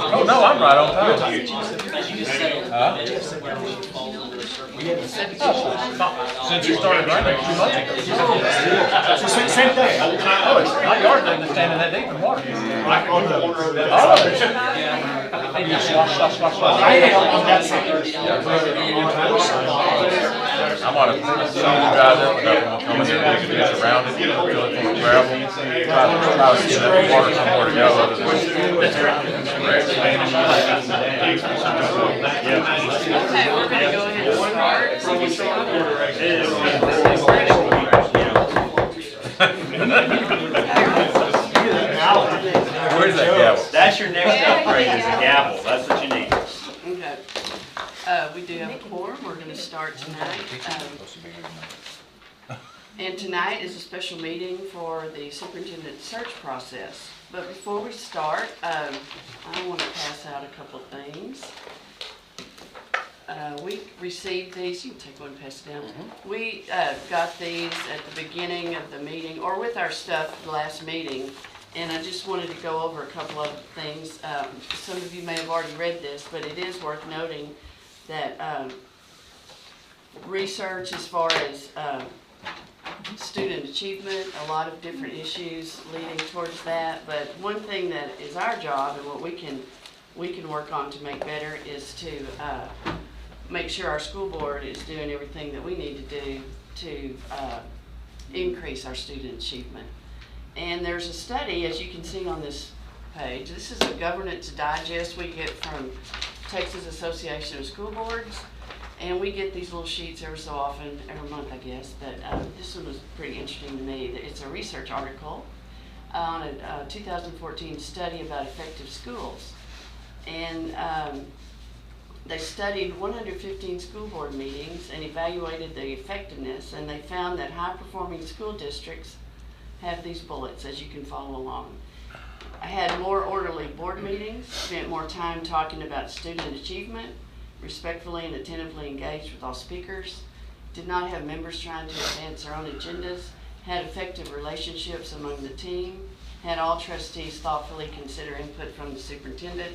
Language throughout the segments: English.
Oh, no, I'm right on time. Since you started running 2 months ago. Same thing. Oh, it's my yard doesn't stand in that deep in water. Right on the corner of the. Oh. They just slosh, slosh, slosh, slosh. I am on that side. I'm on a summer drive up and I'm coming in and it's around it, fill it full of gravel. Try to see that water somewhere to go other than it's wrecked. Okay, we're going to go ahead and start. Where's that gavel? That's your next upgrade is a gavel. That's what you need. Okay. We do have a quorum. We're going to start tonight. And tonight is a special meeting for the superintendent search process. But before we start, I want to pass out a couple of things. We received these. You can take one and pass it down. We got these at the beginning of the meeting, or with our stuff the last meeting. And I just wanted to go over a couple of things. Some of you may have already read this, but it is worth noting that research as far as student achievement, a lot of different issues leading towards that. But one thing that is our job and what we can work on to make better is to make sure our school board is doing everything that we need to do to increase our student achievement. And there's a study, as you can see on this page. This is a governance digest we get from Texas Association of School Boards. And we get these little sheets every so often, every month I guess, but this one was pretty interesting to me. It's a research article on a 2014 study about effective schools. And they studied 115 school board meetings and evaluated the effectiveness, and they found that high-performing school districts have these bullets, as you can follow along. I had more orderly board meetings, spent more time talking about student achievement, respectfully and attentively engaged with all speakers, did not have members trying to advance their own agendas, had effective relationships among the team, had all trustees thoughtfully consider input from the superintendent,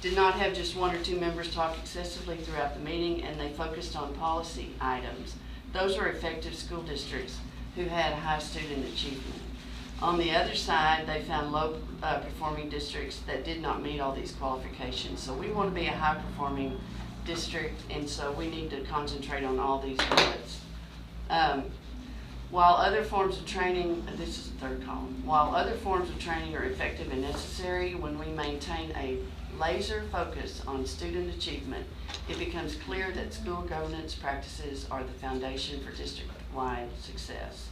did not have just 1 or 2 members talk excessively throughout the meeting, and they focused on policy items. Those are effective school districts who had high student achievement. On the other side, they found low performing districts that did not meet all these qualifications. So we want to be a high performing district, and so we need to concentrate on all these bullets. While other forms of training, this is the third column, while other forms of training are effective and necessary, when we maintain a laser focus on student achievement, it becomes clear that school governance practices are the foundation for district-wide success.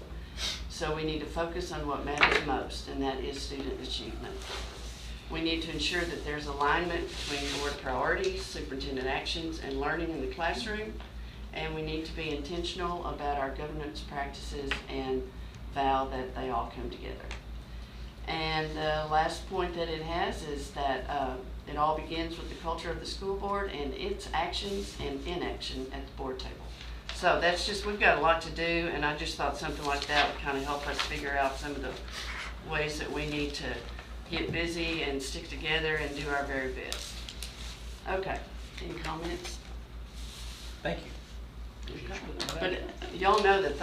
So we need to focus on what matters most, and that is student achievement. We need to ensure that there's alignment between board priorities, superintendent actions, and learning in the classroom. And we need to be intentional about our governance practices and vow that they all come together. And the last point that it has is that it all begins with the culture of the school board and its actions and inaction at the board table. So that's just, we've got a lot to do, and I just thought something like that would kind of help us figure out some of the ways that we need to get busy and stick together and do our very best. Okay, any comments? Thank you. But y'all know that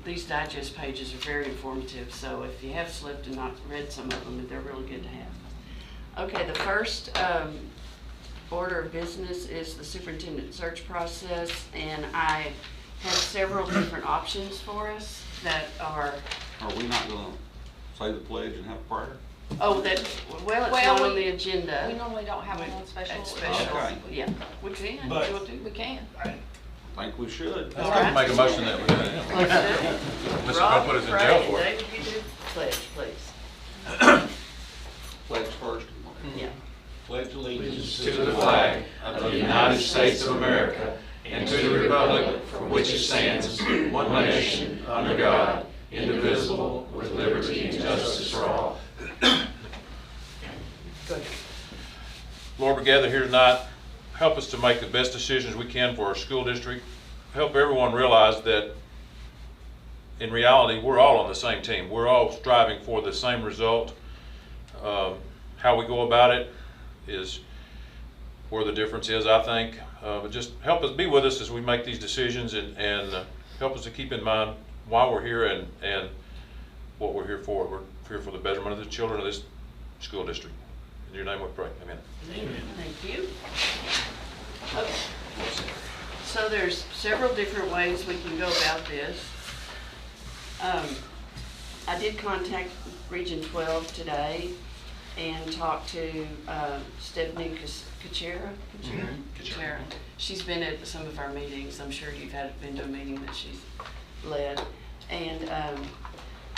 these digest pages are very informative, so if you have slipped and not read some of them, they're really good to have. Okay, the first order of business is the superintendent search process, and I have several different options for us that are... Are we not going to say the pledge and have prayer? Oh, that, well, it's not on the agenda. We normally don't have one on special. Okay. Yeah, we can. But- We can. I think we should. Let's go make a motion that we're doing it. Let's do it. Let's Rob, not put us in Frank, jail and for it. David, you do pledge, please. Pledge first. Yeah. Pledge allegiance To the flag of the United States of America and to the republic for which it stands, one nation, under God, indivisible, with liberty and justice for all. Lord, we gather here tonight. Help us to make the best decisions we can for our school district. Help everyone realize that in reality, we're all on the same team. We're all striving for the same result. how we go about it is where the difference is, I think. But just help us, be with us as we make these decisions, and help us to keep in mind why we're here and what we're here for. We're here for the betterment of the children of this school district. In your name we pray. Amen. Thank you. Okay. So there's several different ways we can go about this. I did contact Region 12 today and talked to Stephanie Kachera. She's been at some of our meetings. I'm sure you've been to a meeting that she's led. And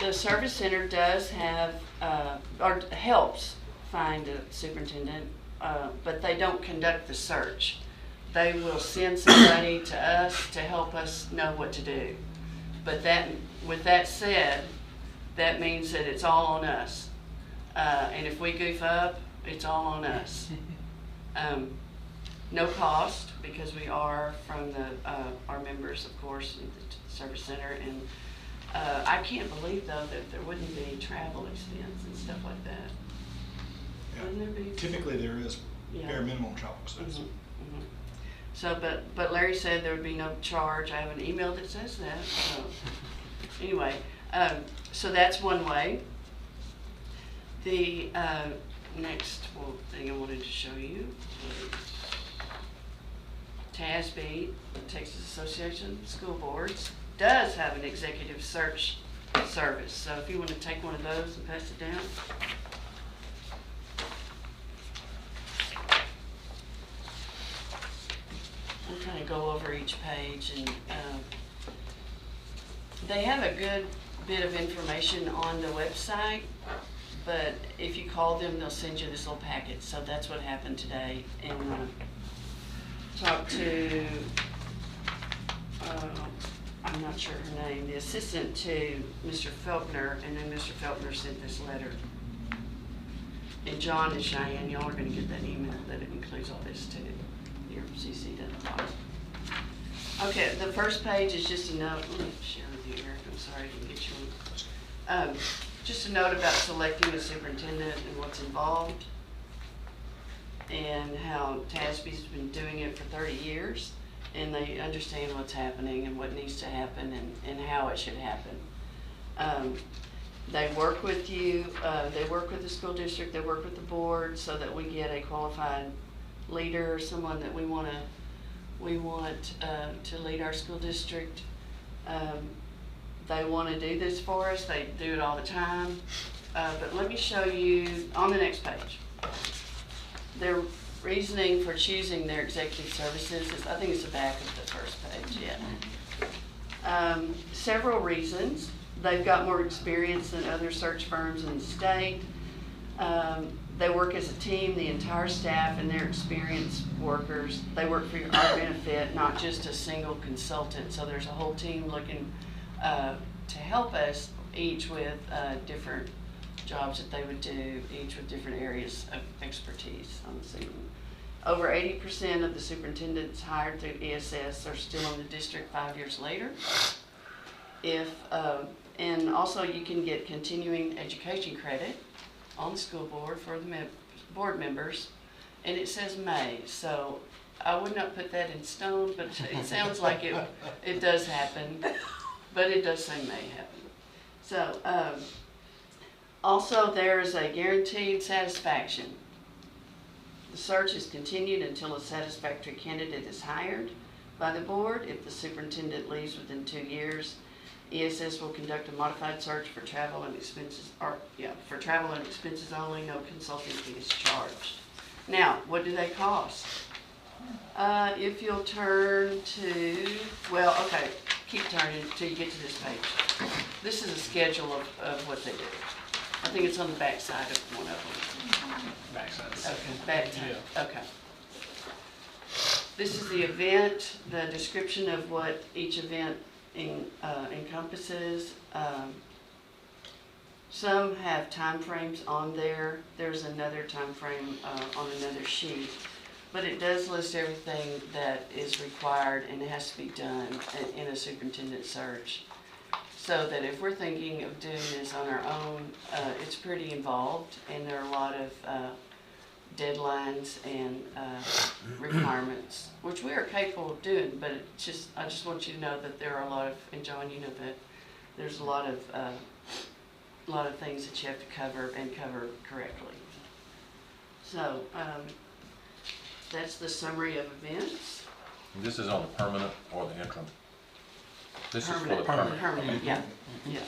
the service center does have, or helps find a superintendent, but they don't conduct the search. They will send somebody to us to help us know what to do. But with that said, that means that it's all on us. And if we goof up, it's all on us. No cost, because we are from our members, of course, in the service center. And I can't believe, though, that there wouldn't be travel expense and stuff like that. Yeah. Wouldn't there be? Typically, there is Yeah. bare minimum travel expense. Mhm, mhm. So, but Larry said there would be no charge. I have an email that says that. So, anyway, so that's one way. The next thing I wanted to show you is TASB, Texas Association of School Boards, does have an executive search service. So if you want to take one of those and pass it down. We'll kind of go over each page, and they have a good bit of information on the website, but if you call them, they'll send you this little packet. So that's what happened today. And talked to, I'm not sure her name, the assistant to Mr. Felkner, and then Mr. Felkner sent this letter. And John and Cheyenne, y'all are going to get that email that it includes all this too. Your CC doesn't. Okay, the first page is just a note. Let me share with you, Eric. I'm sorry I didn't get you one. Just a note about selecting a superintendent and what's involved, and how TASB's been doing it for 30 years, and they understand what's happening and what needs to happen and how it should happen. They work with you, they work with the school district, they work with the board so that we get a qualified leader, someone that we want to lead our school district. They want to do this for us. They do it all the time. But let me show you on the next page. Their reasoning for choosing their executive services is, I think it's the back of the first page, yeah. Several reasons. They've got more experience than other search firms in the state. They work as a team, the entire staff and their experienced workers. They work for our benefit, not just a single consultant. So there's a whole team looking to help us, each with different jobs that they would do, each with different areas of expertise on the scene. Over 80% of the superintendents hired through ESS are still in the district 5 years later. And also you can get continuing education credit on the school board for the board members, and it says may, so I would not put that in stone, but it sounds like it does happen, but it does say may happen. So also there's a guaranteed satisfaction. The search is continued until a satisfactory candidate is hired by the board. If the superintendent leaves within 2 years, ESS will conduct a modified search for travel and expenses, for travel and expenses only, no consulting fees charged. Now, what do they cost? If you'll turn to, keep turning until you get to this page. This is a schedule of what they do. I think it's on the back side of one of them. Backside. Okay, backside, okay. This is the event, the description of what each event encompasses. Some have time frames on there. There's another time frame on another sheet, but it does list everything that is required and it has to be done in a superintendent search. So that if we're thinking of doing this on our own, it's pretty involved, and there are a lot of deadlines and requirements, which we are capable of doing, but I just want you to know that there are a lot of, and John, you know that, there's a lot of things that you have to cover and cover correctly. So, that's the summary of events. This is on the permanent or the interim? This is for the Permanent, permanent. yeah, yeah.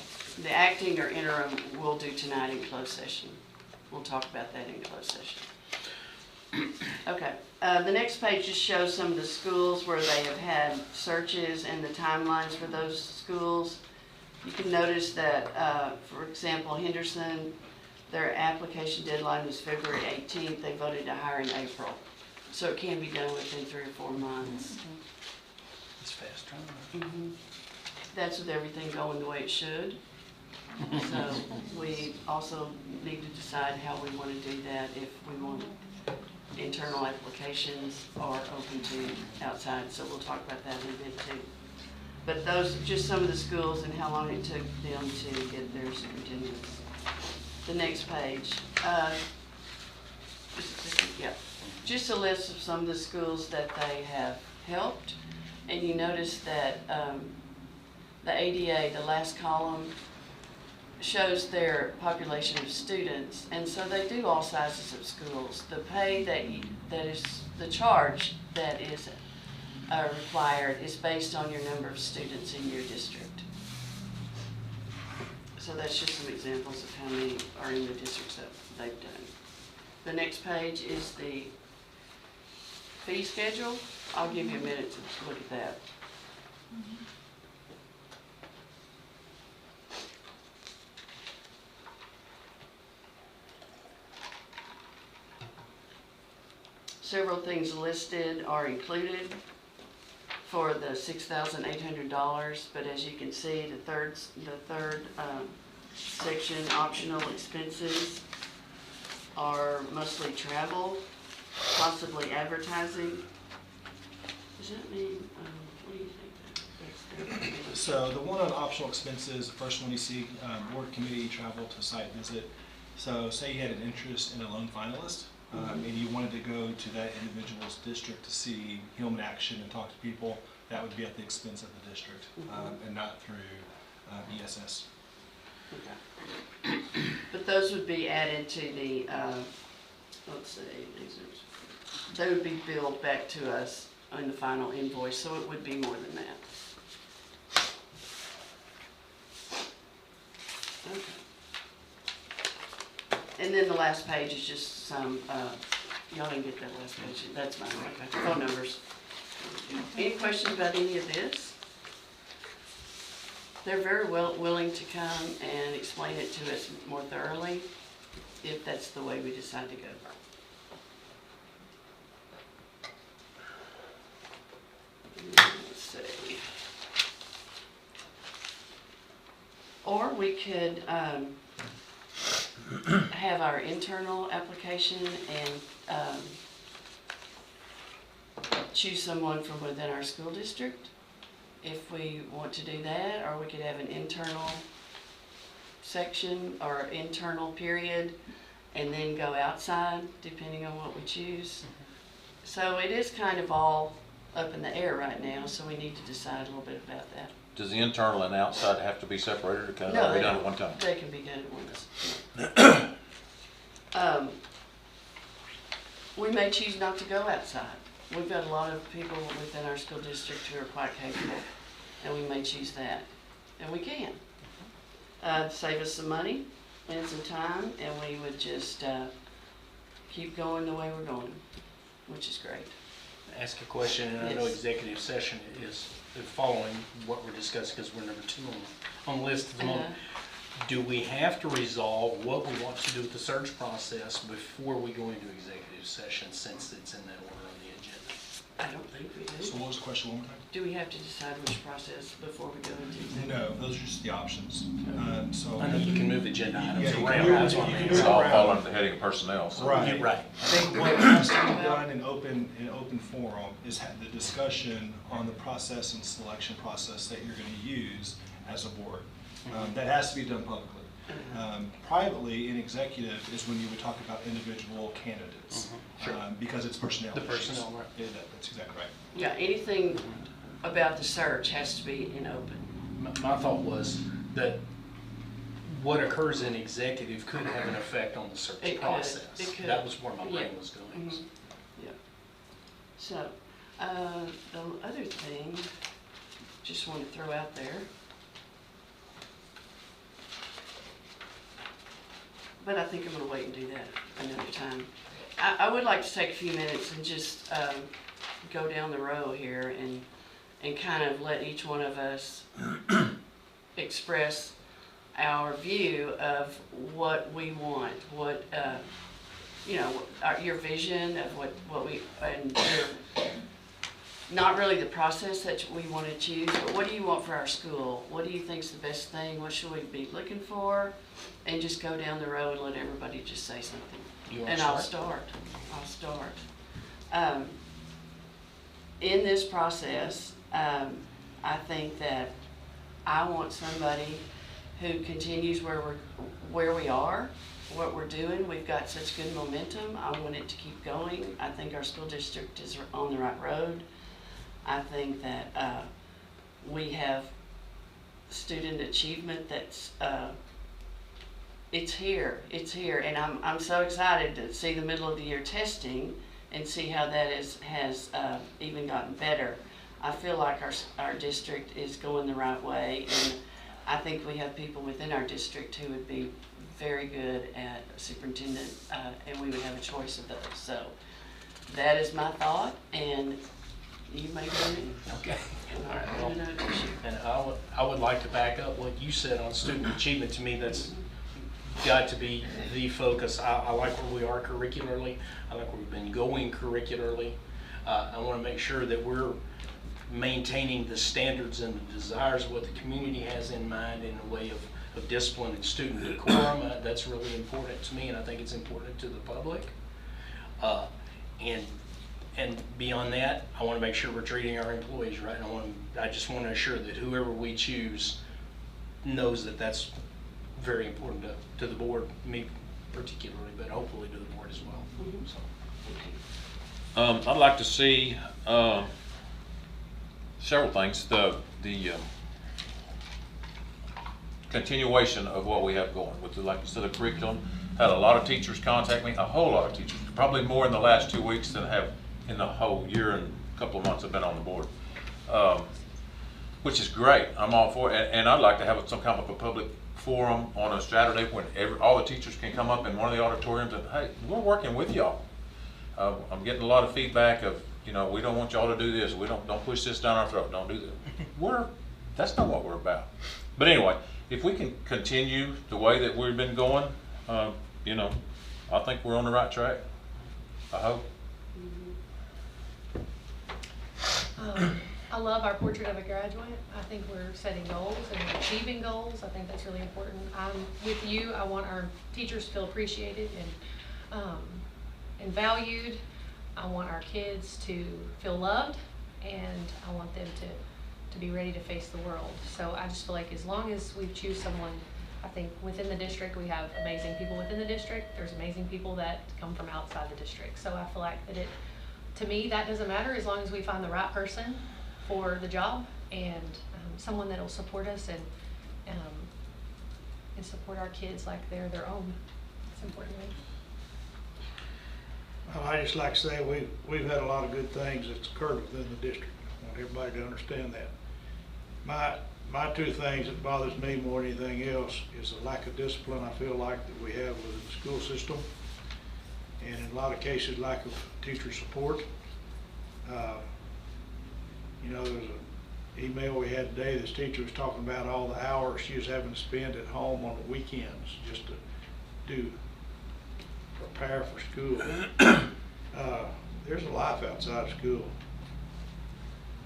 The acting or interim we'll do tonight in closed session. We'll talk about that in closed session. Okay, the next page just shows some of the schools where they have had searches and the timelines for those schools. You can notice that, for example, Henderson, their application deadline was February 18th. They voted to hire in April. So it can be done within 3 or 4 months. It's fast turnaround. Mhm. That's with everything going the way it should. So we also need to decide how we want to do that, if we want internal applications or open to outside. So we'll talk about that in a bit too. But those are just some of the schools and how long it took them to get their superintendents. The next page. Yeah, just a list of some of the schools that they have helped. And you notice that the ADA, the last column, shows their population of students. And so they do all sizes of schools. The pay that is, the charge that is required is based on your number of students in your district. So that's just some examples of how many are in the districts that they've done. The next page is the fee schedule. I'll give you a minute to look at that. Several things listed are included for the $6,800, but as you can see, the third section, optional expenses, are mostly travel, possibly advertising. Does that mean, what do you think? So the one on optional expenses, the first one you see, board committee travel to site visit. So say you had an interest in a loan finalist, and you wanted to go to that individual's district to see him in action and talk to people, that would be at the expense of the district, and not through ESS. Okay. But those would be added to the, let's see, they would be billed back to us on the final invoice, so it would be more than that. Okay. And then the last page is just some, y'all didn't get that last page, that's mine, okay, phone numbers. Any questions about any of this? They're very willing to come and explain it to us more thoroughly, if that's the way we decide to go. Let's see. Or we could have our internal application and choose someone from within our school district, if we want to do that, or we could have an internal section or internal period and then go outside, depending on what we choose. So it is kind of all up in the air right now, so we need to decide a little bit about that. Does the internal and outside have to be separated, or can it No, all be they done don't. at one time? They can be done at once. We may choose not to go outside. We've got a lot of people within our school district who are quite capable, and we may choose that, and we can. Save us some money and some time, and we would just keep going the way we're going, which is great. Ask a question, and I know Yes. executive session is following what we're discussing because we're number 2 on the list at the moment. Do we have to resolve what we want to do with the search process before we go into executive session, since it's in that order on the agenda? I don't think we So do. what was the question one more time? Do we have to decide which process before we go into executive? No, those are just the options. So I know you can move agenda items Yeah, you can around, move that's it- what I you mean. can It's move all around. fall under the heading of personnel, so. Right. You're right. I think what has to be done in open forum is have the discussion on the process and selection process that you're going to use as a board. That has to be done publicly. Privately, in executive is when you would talk about individual candidates, Sure. Because it's personnel The issues. personnel, right. Yeah, that's exactly right. Yeah, anything about the search has to be in open. My thought was that what occurs in executive could have an effect on the search It could, process. it could. That was where my brain Yeah. was going. Mhm. Yeah. So, the other thing, just want to throw out there, but I think I'm gonna wait and do that another time. I would like to take a few minutes and just, go down the row here and kind of let each one of us express our view of what we want, what, you know, your vision of what we, and your, not really the process that we want to choose, but what do you want for our school? What do you think's the best thing? What should we be looking for? And just go down the road and let everybody just say something. You wanna And I'll start. In this process, I think that I want somebody who continues where we are, what we're doing. We've got such good momentum. I want it to keep going. I think our school district is on the right road. I think that we have student achievement that's it's here, and I'm so excited to see the middle of the year testing and see how that has even gotten better. I feel like our district is going the right way, and I think we have people within our district who would be very good at superintendent, and we would have a choice of those. So that is my thought, and you may agree. Okay. All right, Well, I don't know. and I would like to back up what you said on student achievement. To me, that's got to be the focus. I like where we are curricularly. I like where we've been going curricularly. I want to make sure that we're maintaining the standards and the desires of what the community has in mind in a way of discipline and student decorum. That's really important to me, and I think it's important to the public. And beyond that, I want to make sure we're treating our employees right. I just want to assure that whoever we choose knows that that's very important to the board, me particularly, but hopefully to the board as well. So. I'd like to see several things. The continuation of what we have going with, like you said, the curriculum. Had a lot of teachers contact me, a whole lot of teachers, probably more in the last 2 weeks than have in the whole year and a couple of months I've been on the board, which is great. I'm all for it, and I'd like to have some kind of a public forum on a Saturday when all the teachers can come up in one of the auditoriums and, hey, we're working with y'all. I'm getting a lot of feedback of, you know, we don't want y'all to do this. We don't push this down our throat. Don't do that. That's not what we're about. But anyway, if we can continue the way that we've been going, you know, I think we're on the right track. I hope. I love our portrait of a graduate. I think we're setting goals and achieving goals. I think that's really important. I'm with you. I want our teachers to feel appreciated and valued. I want our kids to feel loved, and I want them to be ready to face the world. So I just feel like as long as we choose someone, I think within the district, we have amazing people within the district. There's amazing people that come from outside the district. So I feel like that to me, that doesn't matter as long as we find the right person for the job and someone that'll support us and support our kids like they're their own. It's important to me. Well, I just like to say we've had a lot of good things that's occurred within the district. I want everybody to understand that. My two things that bothers me more than anything else is the lack of discipline I feel like that we have within the school system, and in a lot of cases lack of teacher support. You know, there was an email we had today, this teacher was talking about all the hours she was having to spend at home on the weekends just to prepare for school. There's a life outside of school.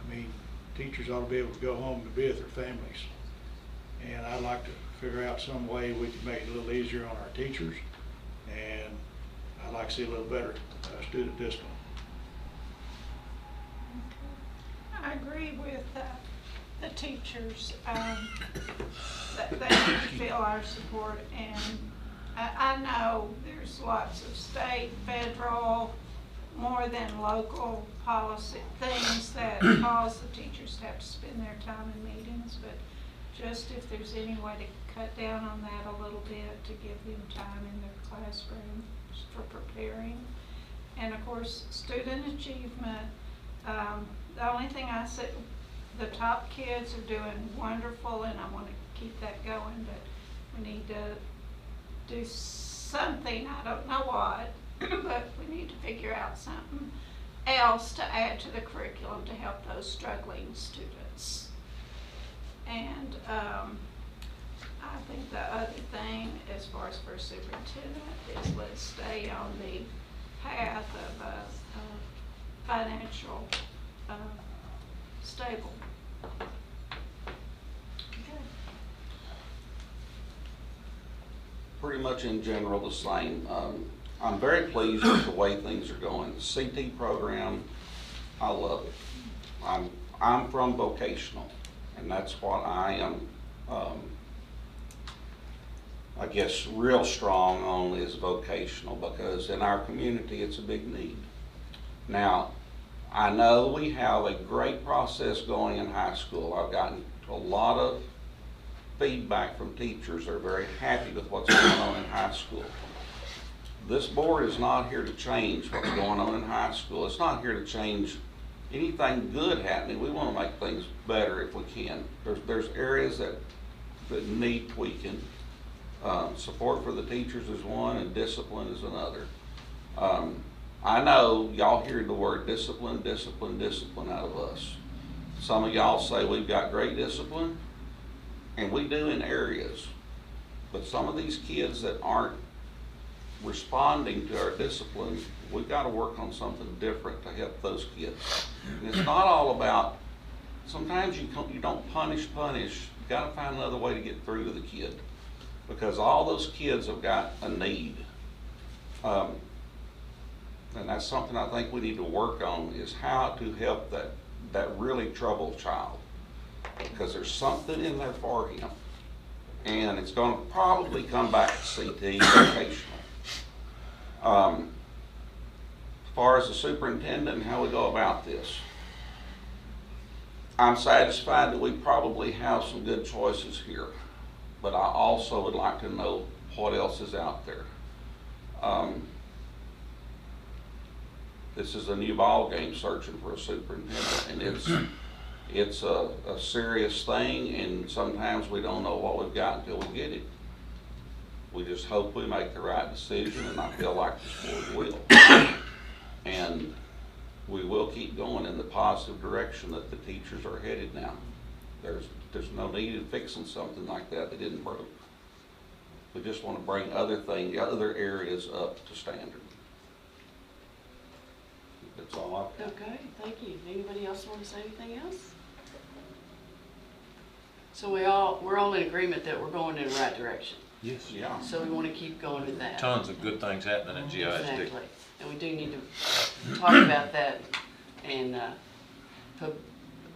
I mean, teachers ought to be able to go home and be with their families. And I'd like to figure out some way we can make it a little easier on our teachers, and I'd like to see a little better student discipline. I agree with the teachers, that they need to feel our support. And I know there's lots of state, federal, more than local policy things that cause the teachers to have to spend their time in meetings, but just if there's any way to cut down on that a little bit, to give them time in their classroom for preparing. And of course, student achievement, the only thing I said, the top kids are doing wonderful, and I want to keep that going, but we need to do something, I don't know what, but we need to figure out something else to add to the curriculum to help those struggling students. And I think the other thing, as far as for superintendent, is let's stay on the path of financial stable. Okay. Pretty much in general the same. I'm very pleased with the way things are going. The CT program, I love it. I'm from vocational, and that's what I am, I guess, real strong on is vocational, because in our community it's a big need. Now, I know we have a great process going in high school. I've gotten a lot of feedback from teachers. They're very happy with what's going on in high school. This board is not here to change what's going on in high school. It's not here to change anything good happening. We want to make things better if we can. There's areas that need tweaking. Support for the teachers is one, and discipline is another. I know y'all hear the word discipline, discipline, discipline out of us. Some of y'all say we've got great discipline, and we do in areas. But some of these kids that aren't responding to our discipline, we've got to work on something different to help those kids. And it's not all about, sometimes you don't punish. You got to find another way to get through to the kid, because all those kids have got a need. And that's something I think we need to work on, is how to help that really troubled child, because there's something in there for him. And it's going to probably come back to CT vocational. As far as the superintendent and how we go about this, I'm satisfied that we probably have some good choices here, but I also would like to know what else is out there. This is a new ball game, searching for a superintendent, and it's a serious thing, and sometimes we don't know what we've got until we get it. We just hope we make the right decision, and I feel like this board will. And we will keep going in the positive direction that the teachers are headed now. There's no need in fixing something like that didn't work. We just want to bring other areas up to standard. That's all I've got. Okay, thank you. Anybody else want to say anything else? So we're all in agreement that we're going in the right direction. Yes. Yeah. So we want to keep going with that. Tons of good things happening at GISD. Exactly. And we do need to talk about that and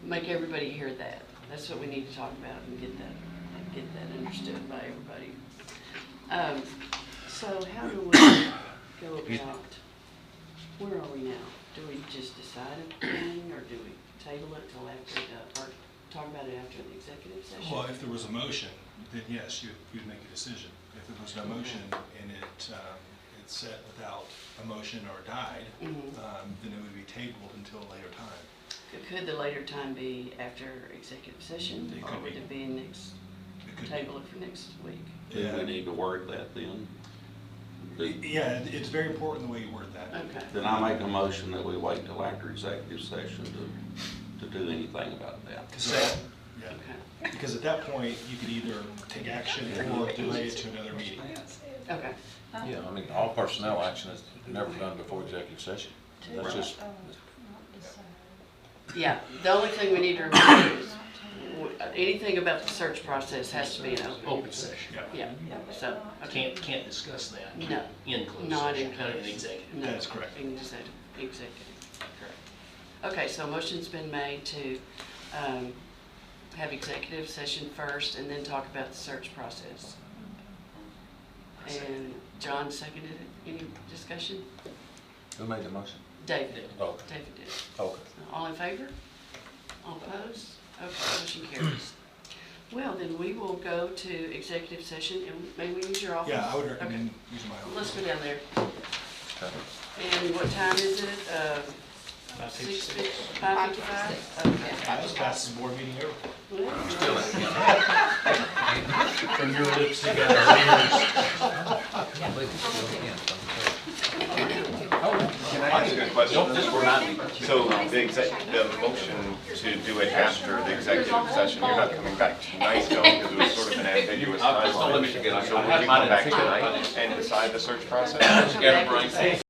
make everybody hear that. That's what we need to talk about and get that understood by everybody. So how do we go about, where are we now? Do we just decide anything, or do we table it till after or talk about it after the executive session? Well, if there was a motion, then yes, you'd make a decision. If there was no motion and it's set without a motion or died, then it would be tabled until a later time. Could the later time be after executive session, It or could would be. it be next, table it for next week? Do we need to word that then? Yeah, it's very important the way you word that. Okay. Then I make a motion that we wait till after executive session to do anything about that. Yeah. Okay. Because at that point, you could either take action or delay it to another meeting. Okay. Yeah, I mean, all personnel action is never done before executive session. That's just, Yeah, the only thing we need to remember is anything about the search process has to be an open. Open session. Yeah, so. okay. Can't discuss that. No. In closed Not session, in not in closed. executive. No, That's correct. Executive, correct. Okay, so a motion's been made to have executive session first and then talk about the search process. And John seconded it. Any discussion? Who made the motion? David. Okay. David did. Okay. All in favor? All opposed? Okay, motion carries. Well, then we will go to executive session, and may we use your office? Yeah, I would Okay. recommend using my office. Let's go down there. Okay. And what time is it? 5:55? Okay. That was the fastest board meeting ever. Still in. From your lips to God's Can I ask you a question? Just remind me. So the motion to do it after the executive session, you're not coming back tonight though, because it was sort of an ambiguous Just don't let me timeline. forget. So I will had you mine come in back figured tonight out. and decide the search process? Got a brain.